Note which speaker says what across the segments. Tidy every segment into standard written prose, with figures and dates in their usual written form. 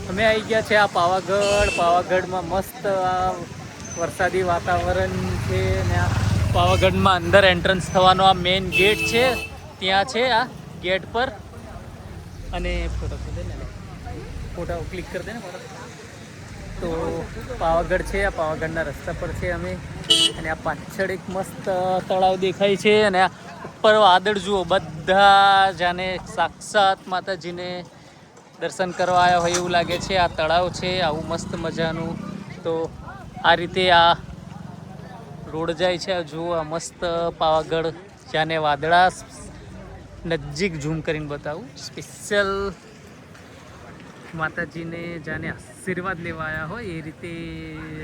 Speaker 1: અમે આવી ગયા છે આ પાવાગઢમાં મસ્ત વરસાદી વાતાવરણ છે ને આ પાવાગઢમાં અંદર એન્ટ્રન્સ થવાનો આ મેઇન ગેટ છે, ત્યાં છે આ ગેટ પર. અને ફોટો ક્લિક કરી દે ને તો પાવાગઢ છે, આ પાવાગઢના રસ્તા પર છે અમે. અને આ પાછળ એક મસ્ત તળાવ દેખાય છે અને આ ઉપર વાદળ જુઓ, બધા જાણે સાક્ષાત માતાજીને દર્શન કરવા આવ્યા હોય એવું લાગે છે. આ તળાવ છે આવું મસ્ત મજાનું. તો આ રીતે આ રોડ જાય છે, જુઓ આ મસ્ત પાવાગઢ, જાને વાદળા નજીક ઝૂમ કરીને બતાવું. સ્પેશિયલ માતાજીને જાને આશીર્વાદ લેવા આવ્યા હોય એ રીતે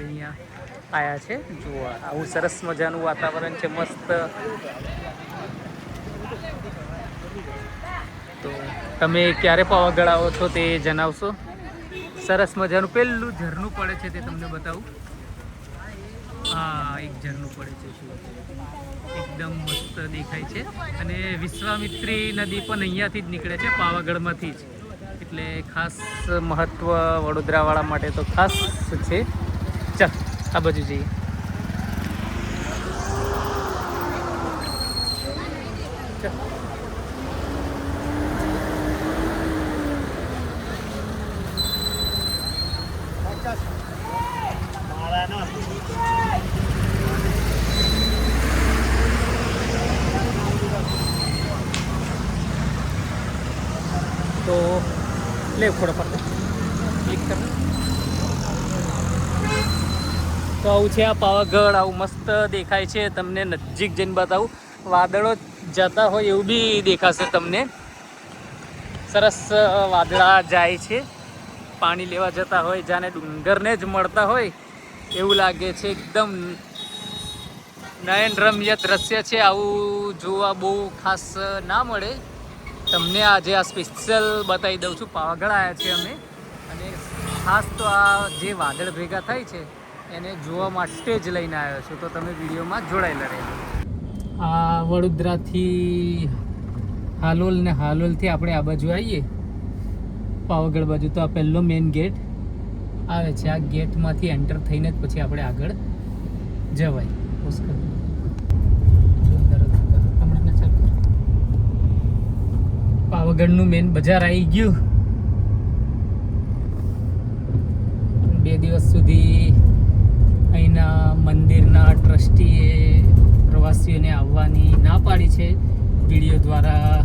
Speaker 1: અહીંયા આવ્યા છે. જુઓ આવું સરસ મજાનું વાતાવરણ છે, મસ્ત. તો તમે ક્યારે પાવાગઢ આવો છો તે જણાવશો. સરસ મજાનું પેલું ઝરણું પડે છે તે તમને બતાવું. હા, એક ઝરણું પડે છે, એકદમ મસ્ત દેખાય છે. અને વિશ્વામિત્રી નદી પણ અહીંયાથી જ નીકળે છે, પાવાગઢમાંથી જ. એટલે ખાસ મહત્વ વડોદરાવાળા માટે તો ખાસ છે. ચાલ આ બાજુ જઈએ. તો લે થોડો પર ક્લિક કર. તો આવું છે આ પાવાગઢ, આવું મસ્ત દેખાય છે. તમને નજીક જઈને બતાવું, વાદળો જતા હોય એવું બી દેખાશે તમને. સરસ વાદળા જાય છે, પાણી લેવા જતા હોય, જાણે ડુંગરને જ મળતા હોય એવું લાગે છે. એકદમ નયનરમ્ય દ્રશ્ય છે. આવું જોવા બહુ ખાસ ના મળે તમને. આજે આ સ્પેશિયલ બતાવી દઉં છું. પાવાગઢ આવ્યા છે અમે, અને ખાસ તો આ જે વાદળ ભેગા થાય છે એને જોવા માટે જ લઈને આવ્યો છું. તો તમે વિડીયોમાં જોડાયેલા રહેજો. આ વડોદરાથી હાલોલ ને હાલોલથી આપણે આ બાજુ આવીએ પાવાગઢ બાજુ, તો આ પહેલો મેઇન ગેટ આવે છે. આ ગેટમાંથી એન્ટર થઈને જ પછી આપણે આગળ જવાય. પાવાગઢનું મેઇન બજાર આવી ગયું. 2 દિવસ સુધી અહીંના મંદિરના ટ્રસ્ટીએ પ્રવાસીઓને આવવાની ના પાડી છે. વિડીયો દ્વારા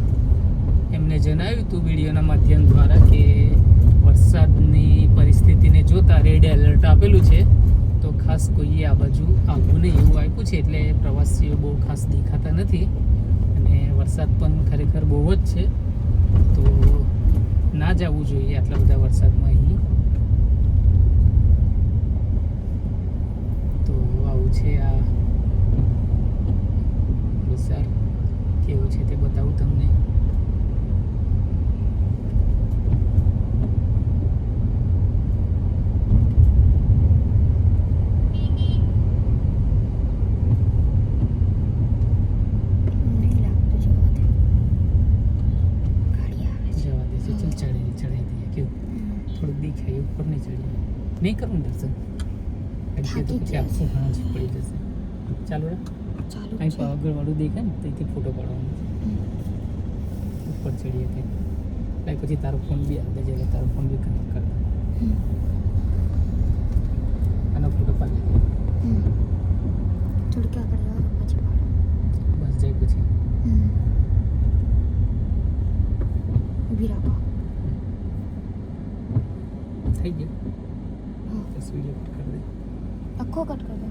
Speaker 1: એમને જણાવ્યું હતું, વિડીયોના માધ્યમ દ્વારા, કે વરસાદની પરિસ્થિતિને જોતા રેડ એલર્ટ આપેલું છે, તો ખાસ કોઈએ આ બાજુ આવવું નહીં એવું આપ્યું છે. એટલે પ્રવાસીઓ બહુ ખાસ દેખાતા નથી. અને વરસાદ પણ ખરેખર બહુ જ છે, તો ના જવું જોઈએ આટલા બધા વરસાદમાં અહીં. તો આવું છે આ બજાર, કેવું છે તે બતાવું તમને. નહીં કરું દર્શન તો પછી આખું હાંજ પડી જશે. ચાલો અહીં પાવાગઢ વાળું દેખાય ને ત્યાંથી ફોટો પાડવાનો ઉપર ચડીએ ત્યાં. પછી તારો ફોન બી આવે છે, તારો ફોન બી કનેક્ટ કરતા આનો ફોટો પાડી દે.
Speaker 2: થોડું ક્યાં કરી પછી
Speaker 1: બસ જાય પછી
Speaker 2: ઊભી રાખો.
Speaker 1: થઈ ગયો. વિડીયો કટ કરી દે,
Speaker 2: આખો કટ કરી દે.